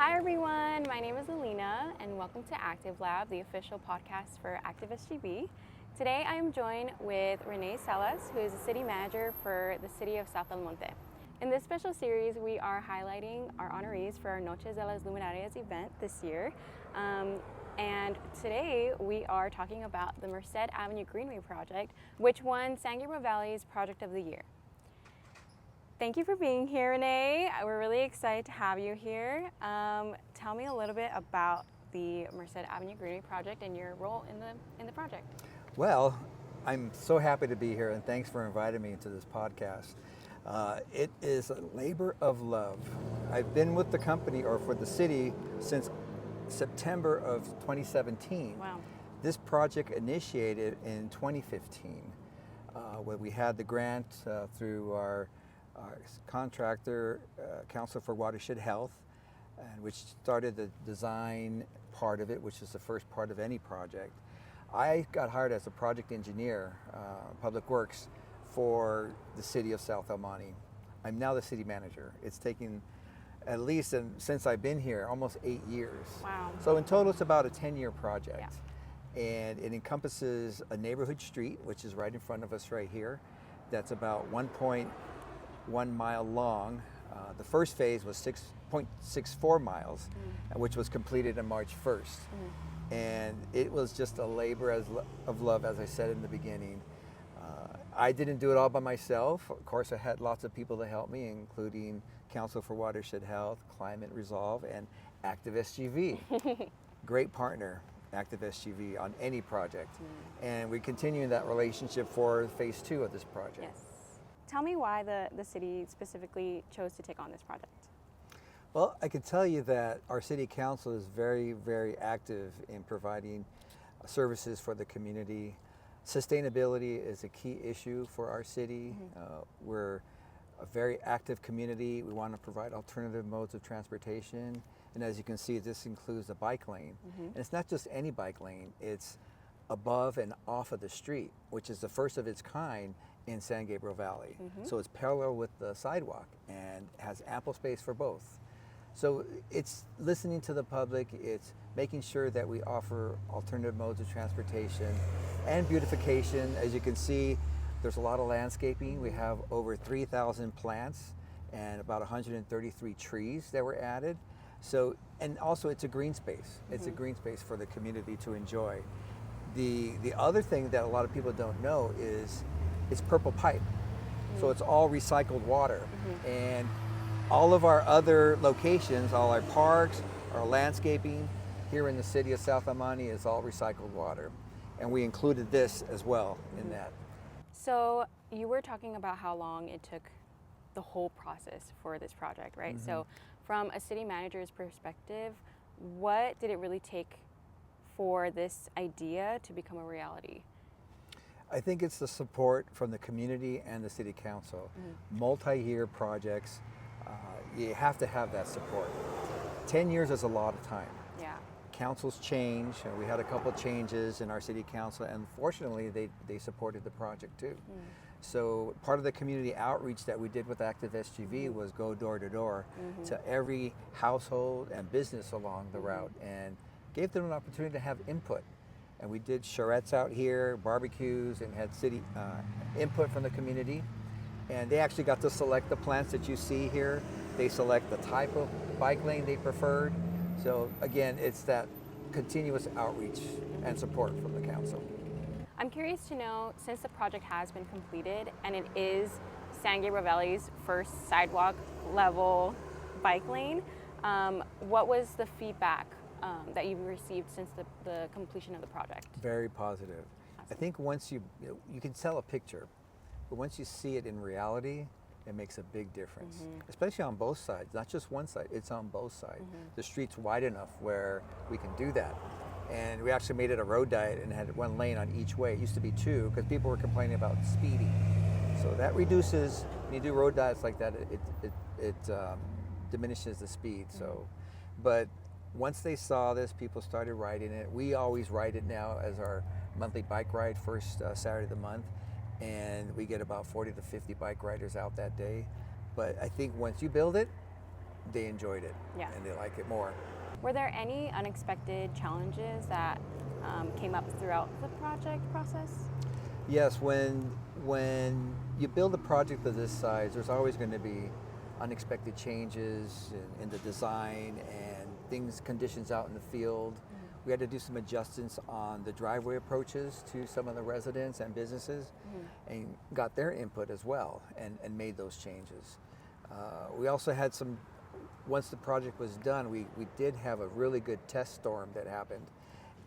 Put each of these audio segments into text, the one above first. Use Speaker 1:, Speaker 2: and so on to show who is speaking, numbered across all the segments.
Speaker 1: Hi everyone, my name is Alina and welcome to ActiveLab, the official podcast for ActiveSGV. Today I am joined with Rene Salas, who is the city manager for the city of South El Monte. In this special series, we are highlighting our honorees for our Noche de las Luminarias event this year. And today we are talking about the Merced Avenue Greenway Project, which won San Gabriel Valley's Project of the Year. Thank you for being here, Rene. We're really excited to have you here. Tell me a little bit about the Merced Avenue Greenway Project and your role in the project.
Speaker 2: Well, I'm so happy to be here, and thanks for inviting me into this podcast. It is a labor of love. I've been with the company, or for the city, since September of 2017.
Speaker 1: Wow.
Speaker 2: This project initiated in 2015, where we had the grant through our contractor, Council for Watershed Health, and which started the design part of it, which is the first part of any project. I got hired as a project engineer, Public Works, for the city of South El Monte. I'm now the city manager. It's taken at least, since I've been here, almost 8 years.
Speaker 1: Wow.
Speaker 2: So in total, it's about a 10-year project.
Speaker 1: Yeah.
Speaker 2: And it encompasses a neighborhood street, which is right in front of us right here. That's about 1.1 mile long. The first phase was 6.64 miles, which was completed on March 1st. And it was just a labor of love, as I said in the beginning. I didn't do it all by myself. Of course, I had lots of people to help me, including Council for Watershed Health, Climate Resolve, and ActiveSGV. Great partner, ActiveSGV, on any project. And we continue that relationship for phase 2 of this project.
Speaker 1: Yes. Tell me why the city specifically chose to take on this project.
Speaker 2: Well, I can tell you that our city council is very, very active in providing services for the community. Sustainability is a key issue for our city. We're a very active community. We want to provide alternative modes of transportation. And as you can see, this includes a bike lane. And it's not just any bike lane, it's above and off of the street, which is the first of its kind in San Gabriel Valley. So it's parallel with the sidewalk and has ample space for both. So it's listening to the public, it's making sure that we offer alternative modes of transportation and beautification. As you can see, there's a lot of landscaping. We have over 3,000 plants and about 133 trees that were added. So, and also it's a green space. It's a green space for the community to enjoy. The other thing that a lot of people don't know is it's purple pipe. So it's all recycled water. And all of our other locations, all our parks, our landscaping here in the city of South El Monte is all recycled water. And we included this as well in that.
Speaker 1: So you were talking about how long it took the whole process for this project, right? So from a city manager's perspective, what did it really take for this idea to become a reality?
Speaker 2: I think it's the support from the community and the city council. Multi-year projects, you have to have that support. 10 years is a lot of time.
Speaker 1: Yeah.
Speaker 2: Councils change, and we had a couple of changes in our city council, and fortunately they supported the project too. So part of the community outreach that we did with ActiveSGV was go door to door to every household and business along the route, and gave them an opportunity to have input. And we did charrettes out here, barbecues, and had city input from the community. And they actually got to select the plants that you see here. They select the type of bike lane they preferred. So again, it's that continuous outreach and support from the council.
Speaker 1: I'm curious to know, since the project has been completed and it is San Gabriel Valley's first sidewalk level bike lane, what was the feedback that you've received since the completion of the project?
Speaker 2: Very positive. I think once you can tell a picture, but once you see it in reality, it makes a big difference, especially on both sides, not just one side, it's on both sides. The street's wide enough where we can do that. And we actually made it a road diet and had one lane on each way. It used to be two because people were complaining about speeding. So that reduces, when you do road diets like that, it diminishes the speed. So, but once they saw this, people started riding it. We always ride it now as our monthly bike ride, first Saturday of the month. And we get about 40 to 50 bike riders out that day. But I think once you build it, they enjoyed it and they like it more.
Speaker 1: Were there any unexpected challenges that came up throughout the project process?
Speaker 2: Yes, when you build a project of this size, there's always going to be unexpected changes in the design and conditions out in the field. We had to do some adjustments on the driveway approaches to some of the residents and businesses and got their input as well and made those changes. We also had once the project was done, we did have a really good test storm that happened,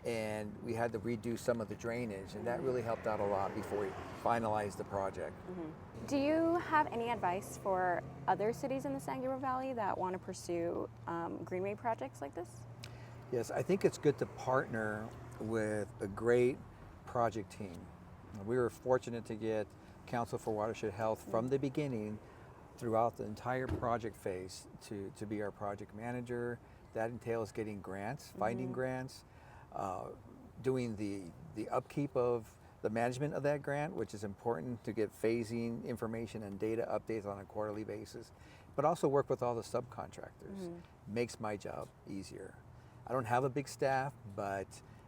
Speaker 2: and we had to redo some of the drainage, and that really helped out a lot before we finalized the project.
Speaker 1: Do you have any advice for other cities in the San Gabriel Valley that want to pursue greenway projects like this?
Speaker 2: Yes, I think it's good to partner with a great project team. We were fortunate to get Council for Watershed Health from the beginning throughout the entire project phase to be our project manager. That entails getting grants, finding grants, doing the upkeep of the management of that grant, which is important to get phasing information and data updates on a quarterly basis, but also work with all the subcontractors. Makes my job easier. I don't have a big staff, but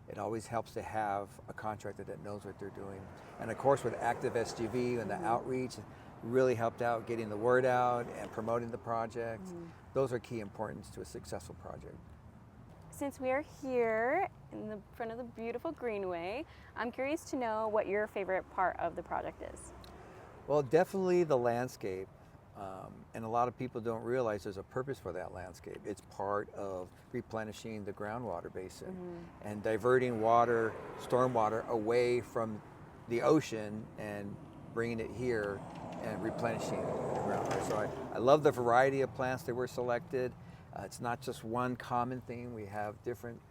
Speaker 2: it always helps to have a contractor that knows what they're doing. And of course with ActiveSGV and the outreach, really helped out getting the word out and promoting the project. Those are key importance to a successful project.
Speaker 1: Since we are here in the front of the beautiful Greenway, I'm curious to know what your favorite part of the project is.
Speaker 2: Well, definitely the landscape. And a lot of people don't realize there's a purpose for that landscape. It's part of replenishing the groundwater basin and diverting water, stormwater, away from the ocean and bringing it here and replenishing the groundwater. So I love the variety of plants that were selected. It's not just one common theme. We have different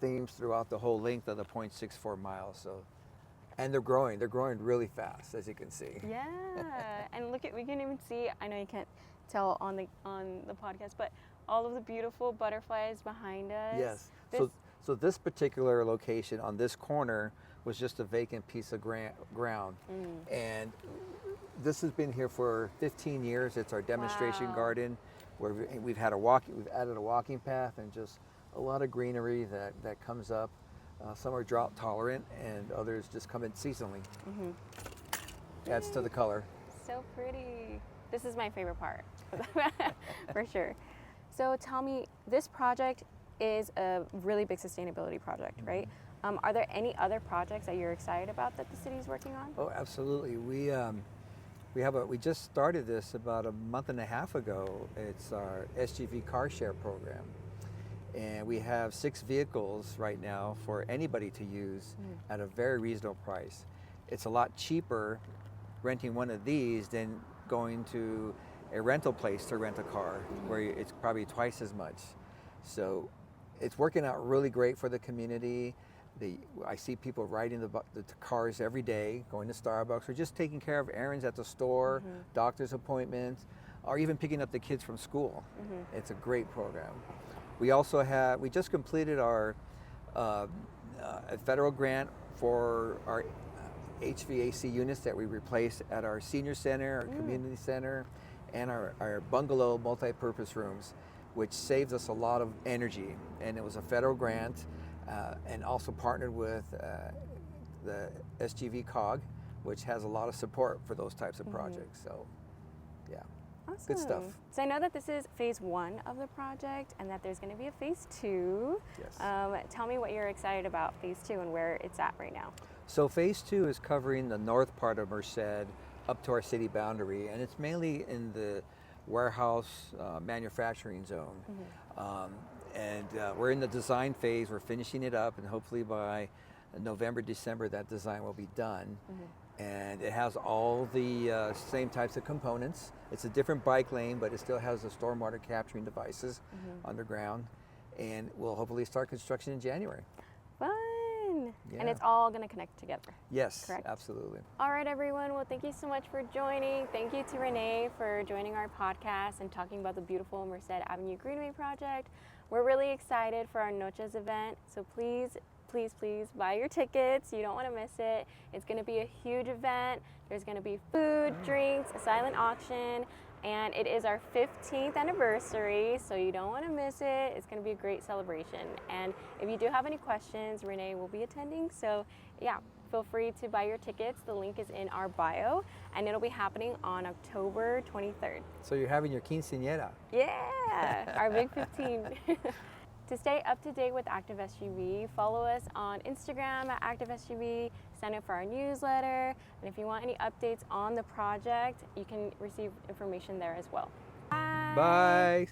Speaker 2: themes throughout the whole length of the 0.64 miles. So, and they're growing really fast, as you can see.
Speaker 1: Yeah, and we can even see, I know you can't tell on the podcast, but all of the beautiful butterflies behind us.
Speaker 2: Yes, so this particular location on this corner was just a vacant piece of ground. And this has been here for 15 years. It's our demonstration garden where we've added a walking path and just a lot of greenery that comes up. Some are drought tolerant and others just come in seasonally. Adds to the color.
Speaker 1: So pretty. This is my favorite part, for sure. So tell me, this project is a really big sustainability project, right? Are there any other projects that you're excited about that the city's working on?
Speaker 2: Oh, absolutely. We just started this about a month and a half ago. It's our SGV car share program. And we have 6 vehicles right now for anybody to use at a very reasonable price. It's a lot cheaper renting one of these than going to a rental place to rent a car, where it's probably twice as much. So it's working out really great for the community. I see people riding the cars every day, going to Starbucks, or just taking care of errands at the store, doctor's appointments, or even picking up the kids from school. It's a great program. We just completed our a federal grant for our HVAC units that we replaced at our senior center, our community center, and our bungalow multi-purpose rooms, which saves us a lot of energy. And it was a federal grant, and also partnered with the SGV COG, which has a lot of support for those types of projects. So, yeah.
Speaker 1: Awesome.
Speaker 2: Good stuff.
Speaker 1: So I know that this is phase 1 of the project and that there's going to be a phase 2.
Speaker 2: Yes.
Speaker 1: Tell me what you're excited about phase 2 and where it's at right now.
Speaker 2: So phase 2 is covering the north part of Merced up to our city boundary, and it's mainly in the warehouse manufacturing zone. We're in the design phase. We're finishing it up, and hopefully by November, December, that design will be done. And it has all the same types of components. It's a different bike lane, but it still has the stormwater capturing devices underground. And we'll hopefully start construction in January.
Speaker 1: Fun!
Speaker 2: Yeah.
Speaker 1: And it's all going to connect together.
Speaker 2: Yes,
Speaker 1: correct?
Speaker 2: Absolutely.
Speaker 1: All right, everyone. Well, thank you so much for joining. Thank you to Rene for joining our podcast and talking about the beautiful Merced Avenue Greenway Project. We're really excited for our Noches event, so please buy your tickets. You don't want to miss it. It's going to be a huge event. There's going to be food, drinks, a silent auction, And it is our 15th anniversary, so you don't want to miss it. It's going to be a great celebration. And if you do have any questions, Rene will be attending. So yeah, feel free to buy your tickets. The link is in our bio, and it'll be happening on October 23rd.
Speaker 2: So you're having your quinceañera.
Speaker 1: Yeah, our big 15. To stay up to date with ActiveSGV, follow us on Instagram at ActiveSGV, sign up for our newsletter, and if you want any updates on the project, you can receive information there as well. Bye!
Speaker 2: Bye!